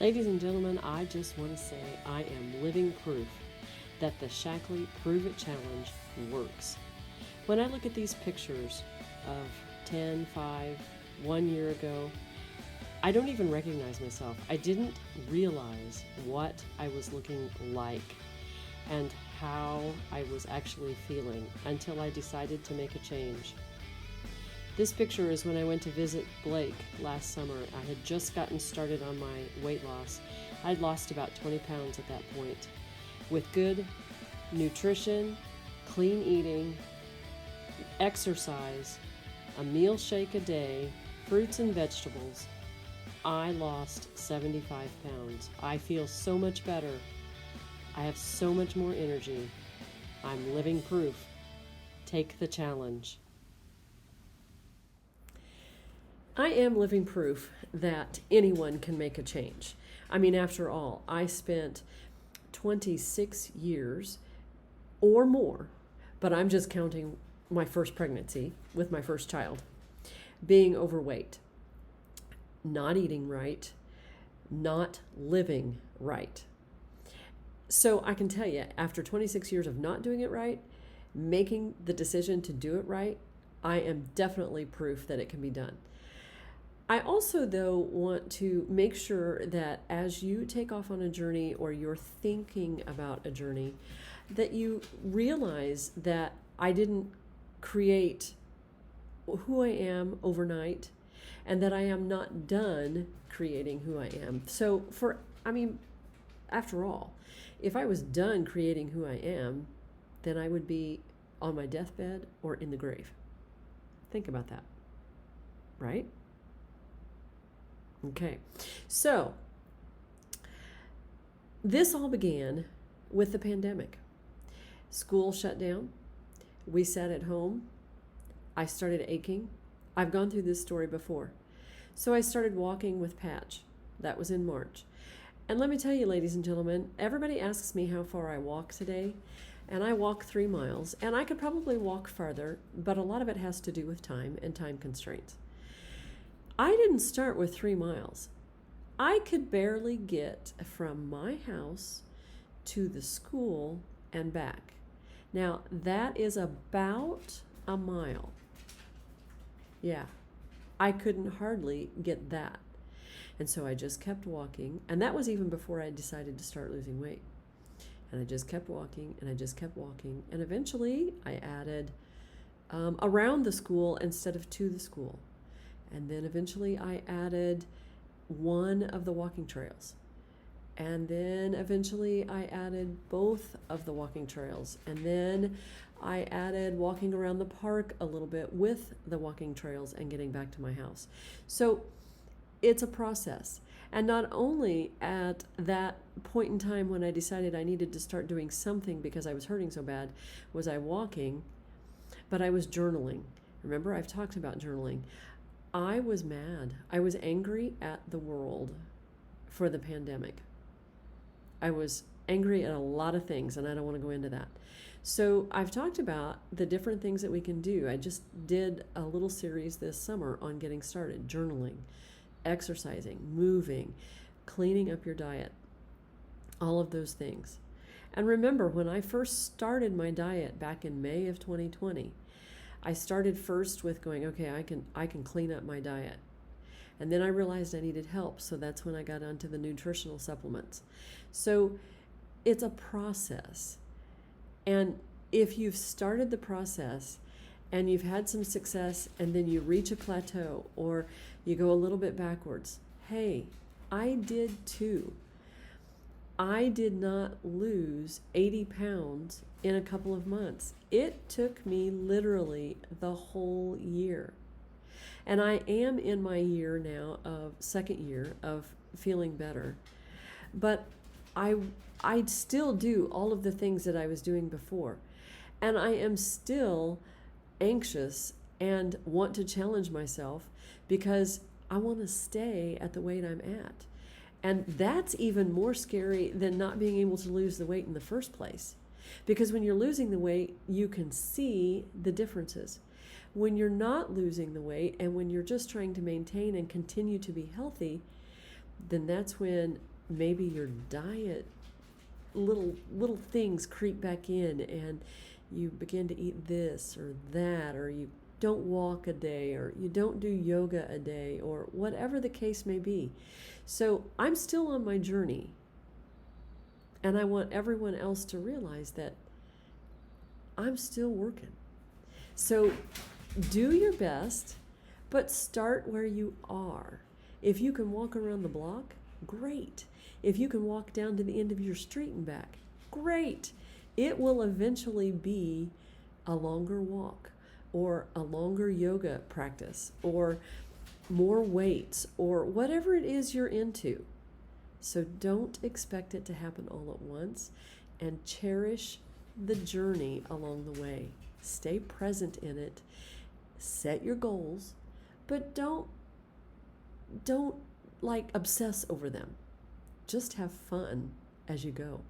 Ladies and gentlemen, I just want to say I am living proof that the Shaklee Prove It Challenge works. When I look at these pictures of 10, 5, 1 year ago, I don't even recognize myself. I didn't realize what I was looking like and how I was actually feeling until I decided to make a change. This picture is when I went to visit Blake last summer. I had just gotten started on my weight loss. I'd lost about 20 pounds at that point. With good nutrition, clean eating, exercise, a meal shake a day, fruits and vegetables, I lost 75 pounds. I feel so much better. I have so much more energy. I'm living proof. Take the challenge. I am living proof that anyone can make a change. I mean, after all, I spent 26 years or more, but I'm just counting my first pregnancy with my first child, being overweight, not eating right, not living right. So I can tell you, after 26 years of not doing it right, making the decision to do it right, I am definitely proof that it can be done. I also, though, want to make sure that as you take off on a journey or you're thinking about a journey, that you realize that I didn't create who I am overnight and that I am not done creating who I am. So, after all, if I was done creating who I am, then I would be on my deathbed or in the grave. Think about that, right? Okay, so this all began with the pandemic. School shut down. We sat at home. I started aching. I've gone through this story before. So I started walking with Patch. That was in March. And let me tell you, ladies and gentlemen, everybody asks me how far I walk today. And I walk 3 miles. And I could probably walk farther, but a lot of it has to do with time and time constraints. I didn't start with 3 miles. I could barely get from my house to the school and back. Now, that is about a mile. Yeah, I couldn't hardly get that. And so I just kept walking. And that was even before I decided to start losing weight. And I just kept walking and I just kept walking. And eventually I added around the school instead of to the school. And then eventually I added one of the walking trails. And then eventually I added both of the walking trails. And then I added walking around the park a little bit with the walking trails and getting back to my house. So it's a process. And not only at that point in time when I decided I needed to start doing something because I was hurting so bad, was I walking, but I was journaling. Remember, I've talked about journaling. I was mad. I was angry at the world for the pandemic. I was angry at a lot of things, and I don't want to go into that. So I've talked about the different things that we can do. I just did a little series this summer on getting started, journaling, exercising, moving, cleaning up your diet, all of those things. And remember, when I first started my diet back in May of 2020, I started first with going, okay, I can clean up my diet. And then I realized I needed help, so that's when I got onto the nutritional supplements. So it's a process. And if you've started the process and you've had some success and then you reach a plateau or you go a little bit backwards, hey, I did too. I did not lose 80 pounds in a couple of months. It took me literally the whole year. And I am in my year now of second year of feeling better. But I still do all of the things that I was doing before. And I am still anxious and want to challenge myself because I want to stay at the weight I'm at. And that's even more scary than not being able to lose the weight in the first place. Because when you're losing the weight, you can see the differences. When you're not losing the weight and when you're just trying to maintain and continue to be healthy, then that's when maybe your diet little things creep back in, and you begin to eat this or that, or you don't walk a day, or you don't do yoga a day, or whatever the case may be. So I'm still on my journey, and I want everyone else to realize that I'm still working. So do your best, but start where you are. If you can walk around the block, great. If you can walk down to the end of your street and back, great. It will eventually be a longer walk, or a longer yoga practice, or more weights, or whatever it is you're into. So don't expect it to happen all at once, and cherish the journey along the way. Stay present in it. Set your goals, but don't like obsess over them. Just have fun as you go.